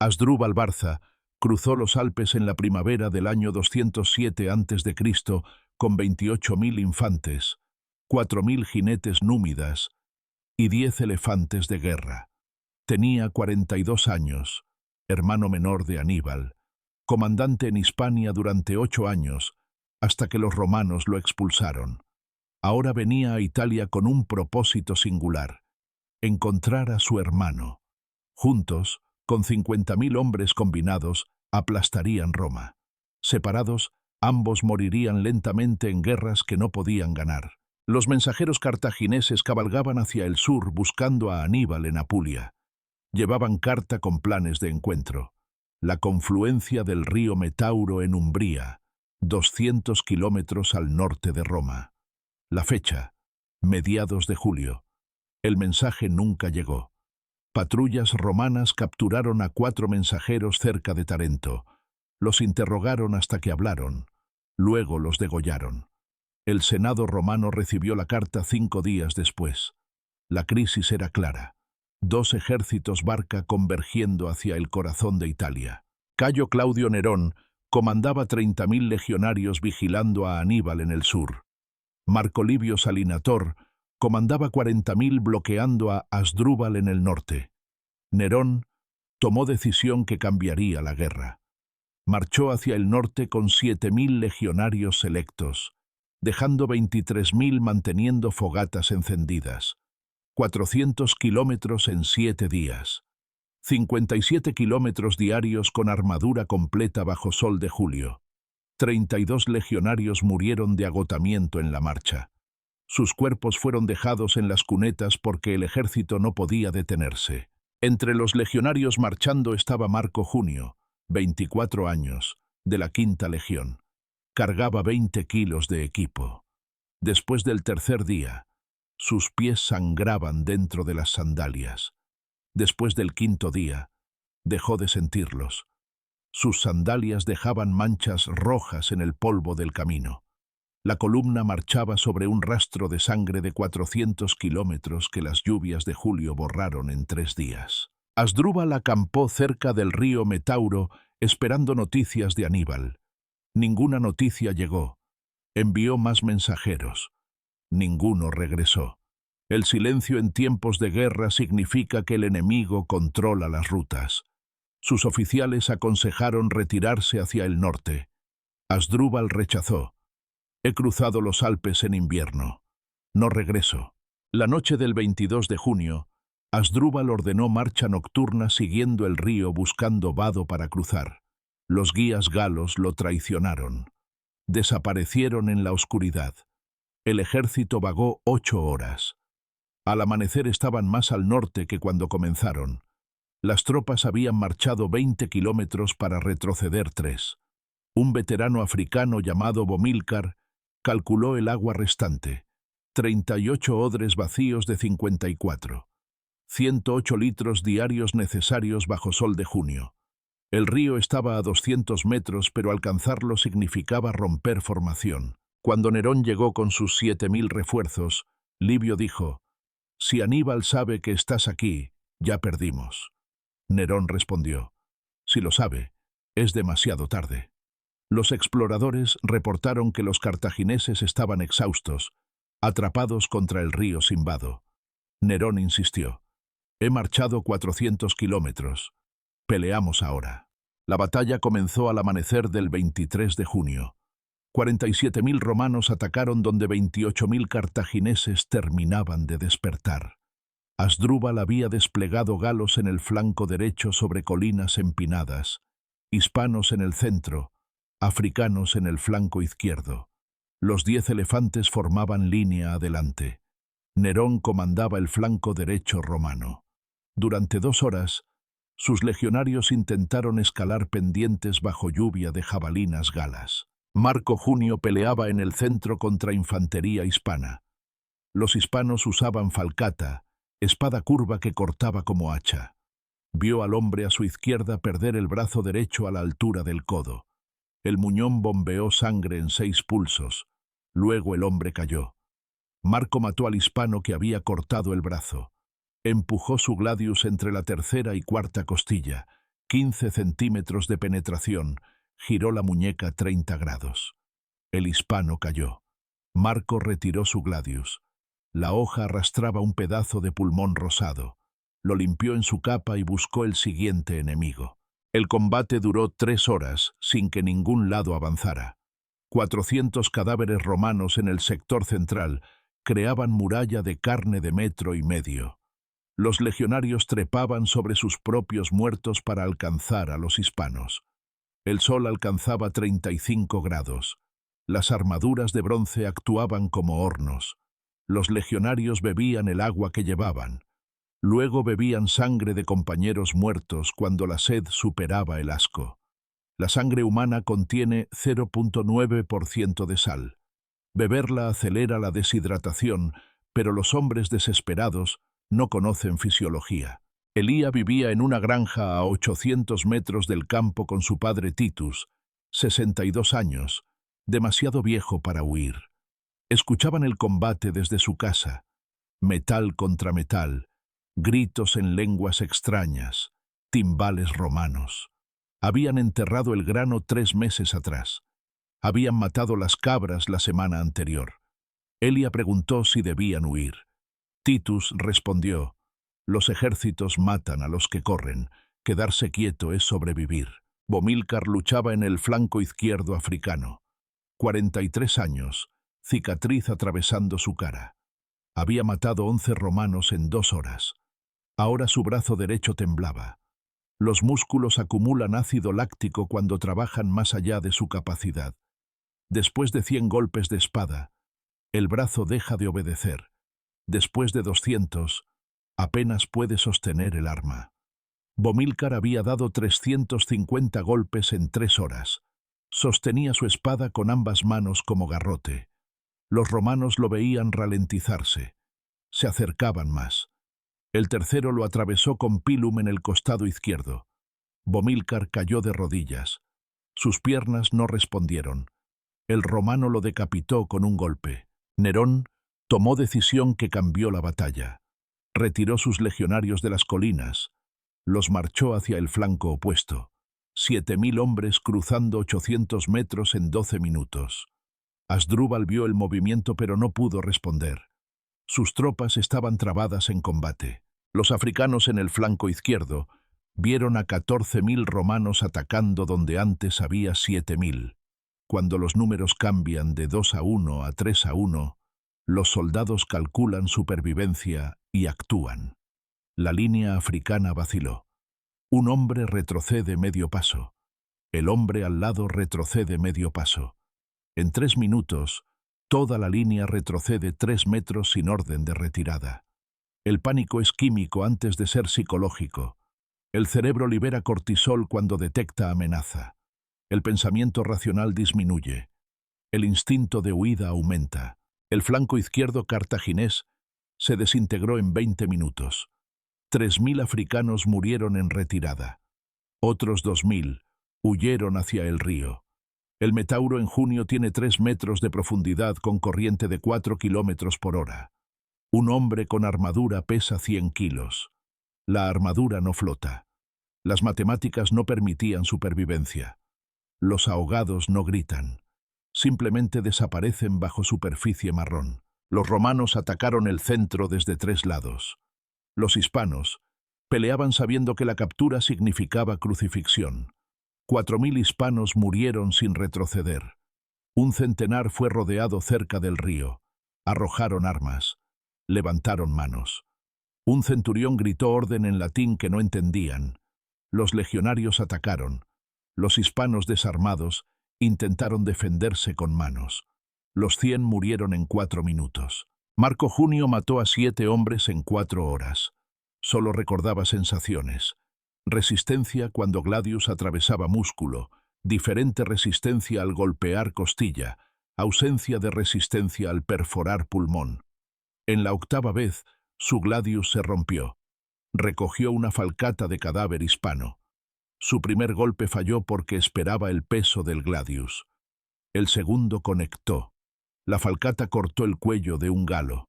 Asdrúbal Barca cruzó los Alpes en la primavera del año 207 a.C. con 28.000 infantes, 4.000 jinetes númidas y 10 elefantes de guerra. Tenía 42 años, hermano menor de Aníbal, comandante en Hispania durante 8 años, hasta que los romanos lo expulsaron. Ahora venía a Italia con un propósito singular: encontrar a su hermano. Juntos, con 50.000 hombres combinados, aplastarían Roma. Separados, ambos morirían lentamente en guerras que no podían ganar. Los mensajeros cartagineses cabalgaban hacia el sur buscando a Aníbal en Apulia. Llevaban carta con planes de encuentro: la confluencia del río Metauro en Umbría, 200 kilómetros al norte de Roma. La fecha: mediados de julio. El mensaje nunca llegó. Patrullas romanas capturaron a 4 mensajeros cerca de Tarento. Los interrogaron hasta que hablaron. Luego los degollaron. El Senado romano recibió la carta 5 días después. La crisis era clara: 2 ejércitos Barca convergiendo hacia el corazón de Italia. Cayo Claudio Nerón comandaba 30.000 legionarios vigilando a Aníbal en el sur. Marco Livio Salinator comandaba 40.000 bloqueando a Asdrúbal en el norte. Nerón tomó decisión que cambiaría la guerra. Marchó hacia el norte con 7.000 legionarios selectos, dejando 23.000 manteniendo fogatas encendidas. 400 kilómetros en 7 días. 57 kilómetros diarios con armadura completa bajo sol de julio. 32 legionarios murieron de agotamiento en la marcha. Sus cuerpos fueron dejados en las cunetas porque el ejército no podía detenerse. Entre los legionarios marchando estaba Marco Junio, 24 años, de la Quinta Legión. Cargaba 20 kilos de equipo. Después del tercer día, sus pies sangraban dentro de las sandalias. Después del quinto día, dejó de sentirlos. Sus sandalias dejaban manchas rojas en el polvo del camino. La columna marchaba sobre un rastro de sangre de 400 kilómetros que las lluvias de julio borraron en 3 días. Asdrúbal acampó cerca del río Metauro esperando noticias de Aníbal. Ninguna noticia llegó. Envió más mensajeros. Ninguno regresó. El silencio en tiempos de guerra significa que el enemigo controla las rutas. Sus oficiales aconsejaron retirarse hacia el norte. Asdrúbal rechazó. He cruzado los Alpes en invierno. No regreso. La noche del 22 de junio, Asdrúbal ordenó marcha nocturna siguiendo el río buscando vado para cruzar. Los guías galos lo traicionaron. Desaparecieron en la oscuridad. El ejército vagó 8 horas. Al amanecer estaban más al norte que cuando comenzaron. Las tropas habían marchado 20 kilómetros para retroceder 3. Un veterano africano llamado Bomílcar calculó el agua restante: 38 odres vacíos de 54. 108 litros diarios necesarios bajo sol de junio. El río estaba a 200 metros, pero alcanzarlo significaba romper formación. Cuando Nerón llegó con sus 7.000 refuerzos, Livio dijo: «Si Aníbal sabe que estás aquí, ya perdimos». Nerón respondió: «Si lo sabe, es demasiado tarde». Los exploradores reportaron que los cartagineses estaban exhaustos, atrapados contra el río Simbado. Nerón insistió: «He marchado 400 kilómetros. Peleamos ahora». La batalla comenzó al amanecer del 23 de junio. 47.000 romanos atacaron donde 28.000 cartagineses terminaban de despertar. Asdrúbal había desplegado galos en el flanco derecho sobre colinas empinadas, hispanos en el centro, africanos en el flanco izquierdo. Los 10 elefantes formaban línea adelante. Nerón comandaba el flanco derecho romano. Durante 2 horas, sus legionarios intentaron escalar pendientes bajo lluvia de jabalinas galas. Marco Junio peleaba en el centro contra infantería hispana. Los hispanos usaban falcata, espada curva que cortaba como hacha. Vio al hombre a su izquierda perder el brazo derecho a la altura del codo. El muñón bombeó sangre en 6 pulsos. Luego el hombre cayó. Marco mató al hispano que había cortado el brazo. Empujó su gladius entre la tercera y cuarta costilla. 15 centímetros de penetración, giró la muñeca 30 grados. El hispano cayó. Marco retiró su gladius. La hoja arrastraba un pedazo de pulmón rosado. Lo limpió en su capa y buscó el siguiente enemigo. El combate duró 3 horas sin que ningún lado avanzara. 400 cadáveres romanos en el sector central creaban muralla de carne de 1,5 metros. Los legionarios trepaban sobre sus propios muertos para alcanzar a los hispanos. El sol alcanzaba 35 grados. Las armaduras de bronce actuaban como hornos. Los legionarios bebían el agua que llevaban. Luego bebían sangre de compañeros muertos cuando la sed superaba el asco. La sangre humana contiene 0,9% de sal. Beberla acelera la deshidratación, pero los hombres desesperados no conocen fisiología. Elía vivía en una granja a 800 metros del campo con su padre Titus, 62 años, demasiado viejo para huir. Escuchaban el combate desde su casa, metal contra metal, gritos en lenguas extrañas, timbales romanos. Habían enterrado el grano 3 meses atrás. Habían matado las cabras la semana anterior. Elia preguntó si debían huir. Titus respondió: los ejércitos matan a los que corren, quedarse quieto es sobrevivir. Bomílcar luchaba en el flanco izquierdo africano. 43 años, cicatriz atravesando su cara. Había matado 11 romanos en 2 horas. Ahora su brazo derecho temblaba. Los músculos acumulan ácido láctico cuando trabajan más allá de su capacidad. Después de 100 golpes de espada, el brazo deja de obedecer. Después de 200, apenas puede sostener el arma. Bomílcar había dado 350 golpes en 3 horas. Sostenía su espada con ambas manos como garrote. Los romanos lo veían ralentizarse. Se acercaban más. El tercero lo atravesó con pilum en el costado izquierdo. Bomílcar cayó de rodillas. Sus piernas no respondieron. El romano lo decapitó con un golpe. Nerón tomó decisión que cambió la batalla. Retiró sus legionarios de las colinas. Los marchó hacia el flanco opuesto. 7.000 hombres cruzando 800 metros en 12 minutos. Asdrúbal vio el movimiento pero no pudo responder. Sus tropas estaban trabadas en combate. Los africanos en el flanco izquierdo vieron a 14.000 romanos atacando donde antes había 7.000. Cuando los números cambian de 2-1 a 3-1, los soldados calculan supervivencia y actúan. La línea africana vaciló. Un hombre retrocede medio paso. El hombre al lado retrocede medio paso. En 3 minutos, toda la línea retrocede 3 metros sin orden de retirada. El pánico es químico antes de ser psicológico. El cerebro libera cortisol cuando detecta amenaza. El pensamiento racional disminuye. El instinto de huida aumenta. El flanco izquierdo cartaginés se desintegró en 20 minutos. 3.000 africanos murieron en retirada. Otros 2.000 huyeron hacia el río. El Metauro en junio tiene 3 metros de profundidad con corriente de 4 kilómetros por hora. Un hombre con armadura pesa 100 kilos. La armadura no flota. Las matemáticas no permitían supervivencia. Los ahogados no gritan. Simplemente desaparecen bajo superficie marrón. Los romanos atacaron el centro desde 3 lados. Los hispanos peleaban sabiendo que la captura significaba crucifixión. 4.000 hispanos murieron sin retroceder. Un centenar fue rodeado cerca del río. Arrojaron armas. Levantaron manos. Un centurión gritó orden en latín que no entendían. Los legionarios atacaron. Los hispanos desarmados intentaron defenderse con manos. Los 100 murieron en 4 minutos. Marco Junio mató a 7 hombres en 4 horas. Solo recordaba sensaciones. Resistencia cuando Gladius atravesaba músculo, diferente resistencia al golpear costilla, ausencia de resistencia al perforar pulmón. En la 8ª vez, su Gladius se rompió. Recogió una falcata de cadáver hispano. Su primer golpe falló porque esperaba el peso del Gladius. El segundo conectó. La falcata cortó el cuello de un galo.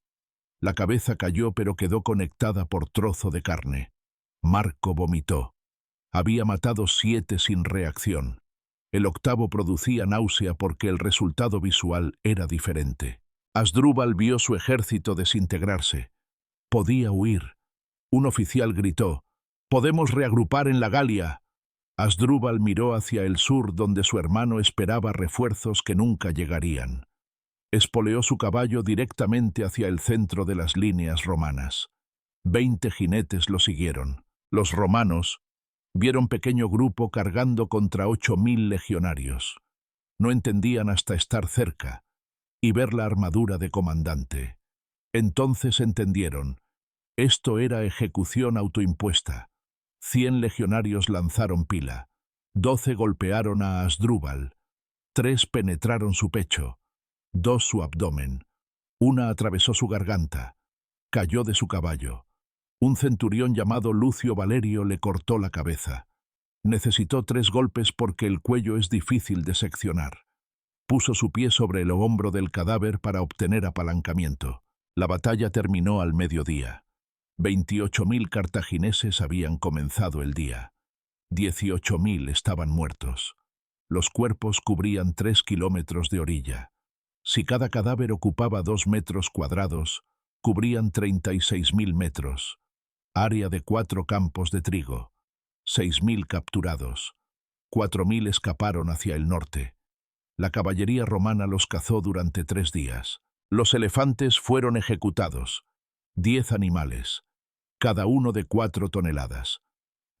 La cabeza cayó pero quedó conectada por trozo de carne. Marco vomitó. Había matado 7 sin reacción. El octavo producía náusea porque el resultado visual era diferente. Asdrúbal vio su ejército desintegrarse. Podía huir. Un oficial gritó: «¡Podemos reagrupar en la Galia!». Asdrúbal miró hacia el sur, donde su hermano esperaba refuerzos que nunca llegarían. Espoleó su caballo directamente hacia el centro de las líneas romanas. 20 jinetes lo siguieron. Los romanos vieron pequeño grupo cargando contra 8.000 legionarios. No entendían hasta estar cerca y ver la armadura de comandante. Entonces entendieron. Esto era ejecución autoimpuesta. 100 legionarios lanzaron pila. 12 golpearon a Asdrúbal. 3 penetraron su pecho. 2 su abdomen. 1 atravesó su garganta. Cayó de su caballo. Un centurión llamado Lucio Valerio le cortó la cabeza. Necesitó 3 golpes porque el cuello es difícil de seccionar. Puso su pie sobre el hombro del cadáver para obtener apalancamiento. La batalla terminó al mediodía. 28.000 cartagineses habían comenzado el día. 18.000 estaban muertos. Los cuerpos cubrían 3 kilómetros de orilla. Si cada cadáver ocupaba 2 metros cuadrados, cubrían 36.000 metros. Área de 4 campos de trigo. 6.000 capturados. 4.000 escaparon hacia el norte. La caballería romana los cazó durante 3 días. Los elefantes fueron ejecutados. 10 animales, cada uno de 4 toneladas.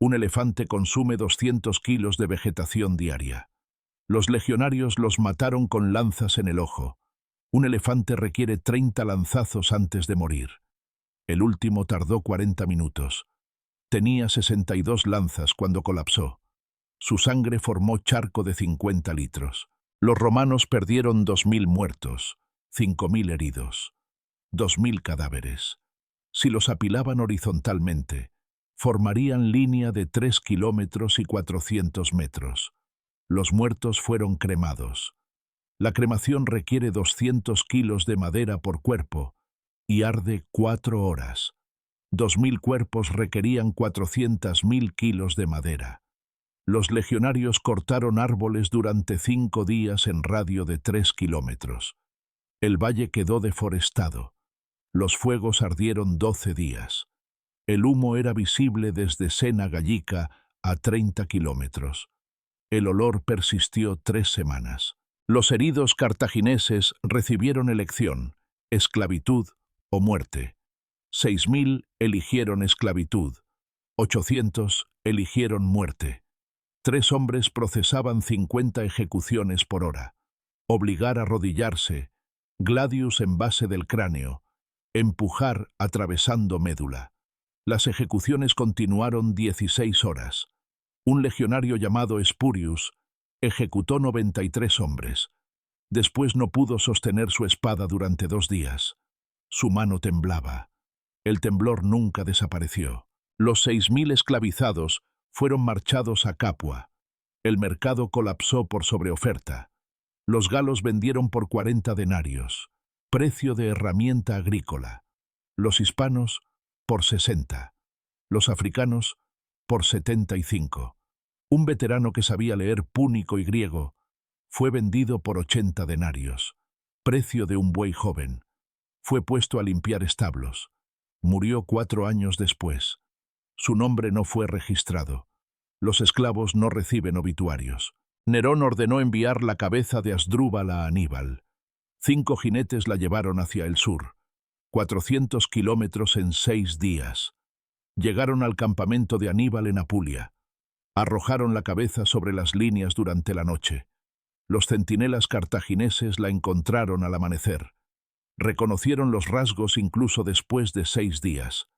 Un elefante consume 200 kilos de vegetación diaria. Los legionarios los mataron con lanzas en el ojo. Un elefante requiere 30 lanzazos antes de morir. El último tardó 40 minutos. Tenía 62 lanzas cuando colapsó. Su sangre formó charco de 50 litros. Los romanos perdieron 2.000 muertos, 5.000 heridos, 2.000 cadáveres. Si los apilaban horizontalmente, formarían línea de 3 kilómetros y 400 metros. Los muertos fueron cremados. La cremación requiere 200 kilos de madera por cuerpo y arde 4 horas. 2.000 cuerpos requerían 400.000 kilos de madera. Los legionarios cortaron árboles durante 5 días en radio de 3 kilómetros. El valle quedó deforestado. Los fuegos ardieron 12 días. El humo era visible desde Sena Gallica a 30 kilómetros. El olor persistió 3 semanas. Los heridos cartagineses recibieron elección: esclavitud o muerte. 6.000 eligieron esclavitud. 800 eligieron muerte. 3 hombres procesaban 50 ejecuciones por hora. Obligar a arrodillarse, gladius en base del cráneo, empujar atravesando médula. Las ejecuciones continuaron 16 horas. Un legionario llamado Spurius ejecutó 93 hombres. Después no pudo sostener su espada durante 2 días. Su mano temblaba. El temblor nunca desapareció. Los 6.000 esclavizados fueron marchados a Capua. El mercado colapsó por sobreoferta. Los galos vendieron por 40 denarios. Precio de herramienta agrícola. Los hispanos, por 60. Los africanos, por 75. Un veterano que sabía leer púnico y griego fue vendido por 80 denarios. Precio de un buey joven. Fue puesto a limpiar establos. Murió 4 años después. Su nombre no fue registrado. Los esclavos no reciben obituarios. Nerón ordenó enviar la cabeza de Asdrúbal a Aníbal. 5 jinetes la llevaron hacia el sur. 400 kilómetros en 6 días. Llegaron al campamento de Aníbal en Apulia. Arrojaron la cabeza sobre las líneas durante la noche. Los centinelas cartagineses la encontraron al amanecer. Reconocieron los rasgos incluso después de 6 días.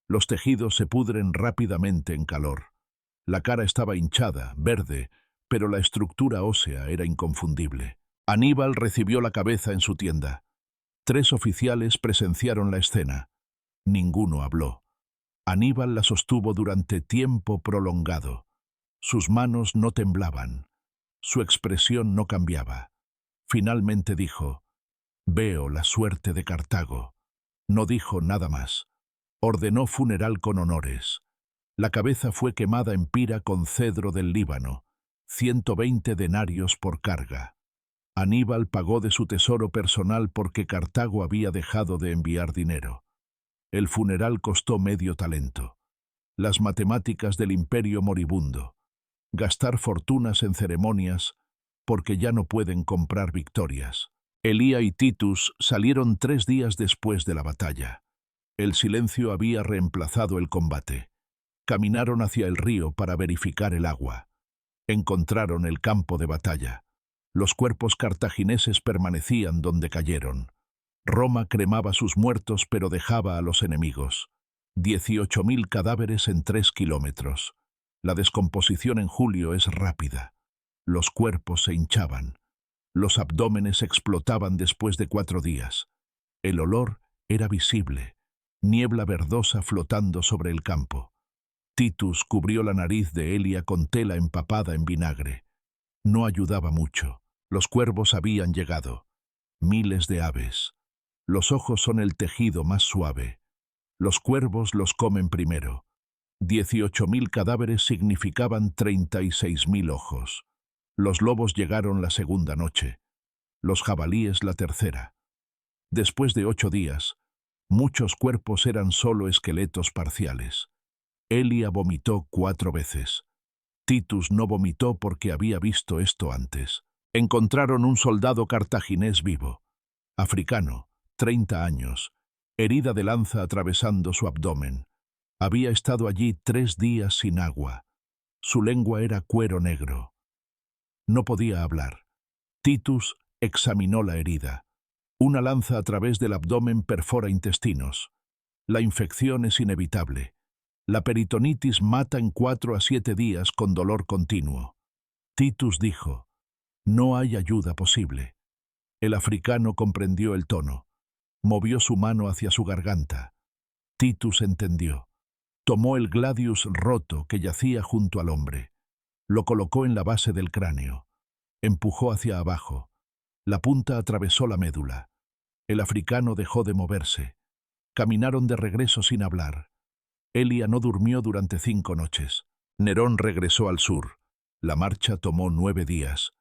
Los tejidos se pudren rápidamente en calor. La cara estaba hinchada, verde, pero la estructura ósea era inconfundible. Aníbal recibió la cabeza en su tienda. 3 oficiales presenciaron la escena. Ninguno habló. Aníbal la sostuvo durante tiempo prolongado. Sus manos no temblaban. Su expresión no cambiaba. Finalmente dijo: «Veo la suerte de Cartago». No dijo nada más. Ordenó funeral con honores. La cabeza fue quemada en pira con cedro del Líbano, 120 denarios por carga. Aníbal pagó de su tesoro personal porque Cartago había dejado de enviar dinero. El funeral costó medio talento. Las matemáticas del imperio moribundo. Gastar fortunas en ceremonias porque ya no pueden comprar victorias. Elía y Titus salieron 3 días después de la batalla. El silencio había reemplazado el combate. Caminaron hacia el río para verificar el agua. Encontraron el campo de batalla. Los cuerpos cartagineses permanecían donde cayeron. Roma cremaba sus muertos pero dejaba a los enemigos. 18.000 cadáveres en 3 kilómetros. La descomposición en julio es rápida. Los cuerpos se hinchaban. Los abdómenes explotaban después de 4 días. El olor era visible. Niebla verdosa flotando sobre el campo. Titus cubrió la nariz de Elia con tela empapada en vinagre. No ayudaba mucho. Los cuervos habían llegado. Miles de aves. Los ojos son el tejido más suave. Los cuervos los comen primero. 18.000 cadáveres significaban 36.000 ojos. Los lobos llegaron la segunda noche. Los jabalíes la tercera. Después de 8 días, muchos cuerpos eran solo esqueletos parciales. Elia vomitó 4 veces. Titus no vomitó porque había visto esto antes. Encontraron un soldado cartaginés vivo, africano, 30 años, herida de lanza atravesando su abdomen. Había estado allí 3 días sin agua. Su lengua era cuero negro. No podía hablar. Titus examinó la herida. Una lanza a través del abdomen perfora intestinos. La infección es inevitable. La peritonitis mata en 4 a 7 días con dolor continuo. Titus dijo: «No hay ayuda posible». El africano comprendió el tono. Movió su mano hacia su garganta. Titus entendió. Tomó el gladius roto que yacía junto al hombre. Lo colocó en la base del cráneo. Empujó hacia abajo. La punta atravesó la médula. El africano dejó de moverse. Caminaron de regreso sin hablar. Elia no durmió durante 5 noches. Nerón regresó al sur. La marcha tomó 9 días.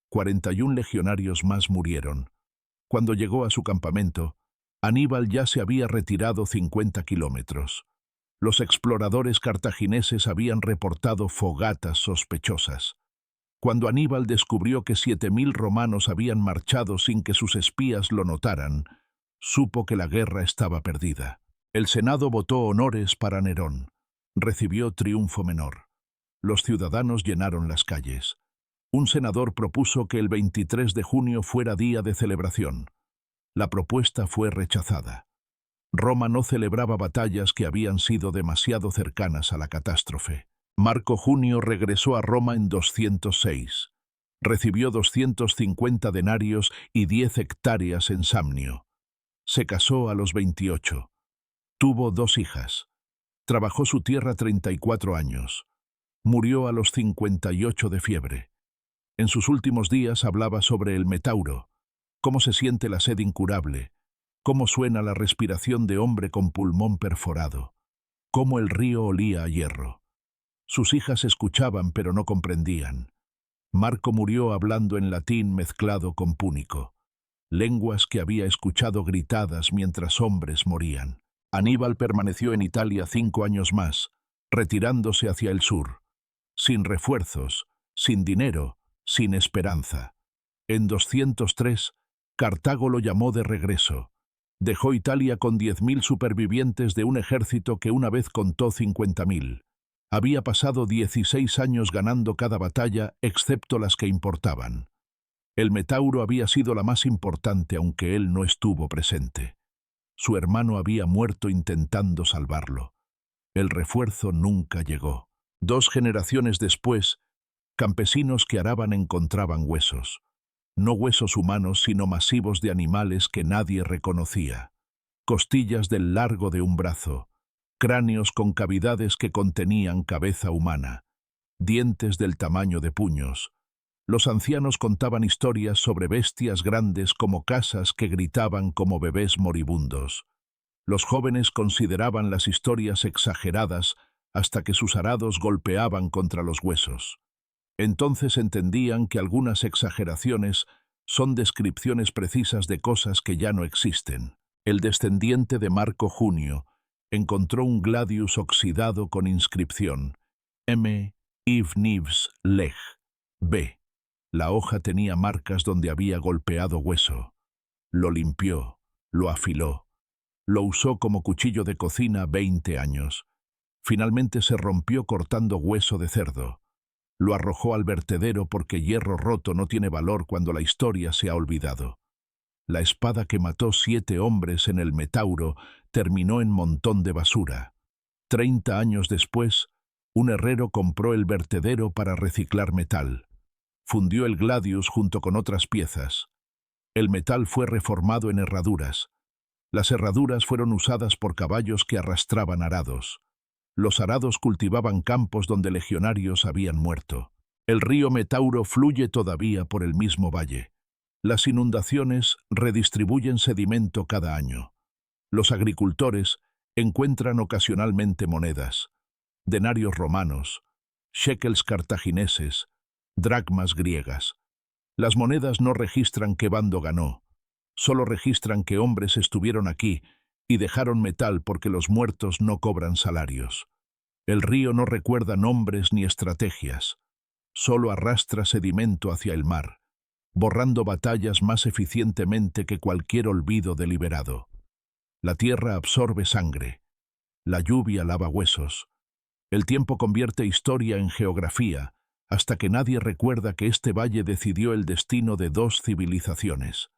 41 legionarios más murieron. Cuando llegó a su campamento, Aníbal ya se había retirado 50 kilómetros. Los exploradores cartagineses habían reportado fogatas sospechosas. Cuando Aníbal descubrió que 7.000 romanos habían marchado sin que sus espías lo notaran, supo que la guerra estaba perdida. El Senado votó honores para Nerón. Recibió triunfo menor. Los ciudadanos llenaron las calles. Un senador propuso que el 23 de junio fuera día de celebración. La propuesta fue rechazada. Roma no celebraba batallas que habían sido demasiado cercanas a la catástrofe. Marco Junio regresó a Roma en 206. Recibió 250 denarios y 10 hectáreas en Samnio. Se casó a los 28. Tuvo 2 hijas. Trabajó su tierra 34 años. Murió a los 58 de fiebre. En sus últimos días hablaba sobre el metauro, cómo se siente la sed incurable, cómo suena la respiración de hombre con pulmón perforado, cómo el río olía a hierro. Sus hijas escuchaban pero no comprendían. Marco murió hablando en latín mezclado con púnico, lenguas que había escuchado gritadas mientras hombres morían. Aníbal permaneció en Italia 5 años más, retirándose hacia el sur, sin refuerzos, sin dinero, sin esperanza. En 203, Cartago lo llamó de regreso. Dejó Italia con 10.000 supervivientes de un ejército que una vez contó 50.000. Había pasado 16 años ganando cada batalla, excepto las que importaban. El metauro había sido la más importante, aunque él no estuvo presente. Su hermano había muerto intentando salvarlo. El refuerzo nunca llegó. 2 generaciones después, campesinos que araban encontraban huesos. No huesos humanos, sino masivos de animales que nadie reconocía. Costillas del largo de un brazo, cráneos con cavidades que contenían cabeza humana, dientes del tamaño de puños. Los ancianos contaban historias sobre bestias grandes como casas que gritaban como bebés moribundos. Los jóvenes consideraban las historias exageradas hasta que sus arados golpeaban contra los huesos. Entonces entendían que algunas exageraciones son descripciones precisas de cosas que ya no existen. El descendiente de Marco Junio encontró un gladius oxidado con inscripción M. Ivnivs Leg. B. La hoja tenía marcas donde había golpeado hueso. Lo limpió, lo afiló. Lo usó como cuchillo de cocina 20 años. Finalmente se rompió cortando hueso de cerdo. Lo arrojó al vertedero porque hierro roto no tiene valor cuando la historia se ha olvidado. La espada que mató 7 hombres en el Metauro terminó en montón de basura. 30 años después, un herrero compró el vertedero para reciclar metal. Fundió el gladius junto con otras piezas. El metal fue reformado en herraduras. Las herraduras fueron usadas por caballos que arrastraban arados. Los arados cultivaban campos donde legionarios habían muerto. El río Metauro fluye todavía por el mismo valle. Las inundaciones redistribuyen sedimento cada año. Los agricultores encuentran ocasionalmente monedas, denarios romanos, shekels cartagineses, dracmas griegas. Las monedas no registran qué bando ganó, solo registran que hombres estuvieron aquí y dejaron metal porque los muertos no cobran salarios. El río no recuerda nombres ni estrategias, solo arrastra sedimento hacia el mar, borrando batallas más eficientemente que cualquier olvido deliberado. La tierra absorbe sangre, la lluvia lava huesos, el tiempo convierte historia en geografía, hasta que nadie recuerda que este valle decidió el destino de 2 civilizaciones.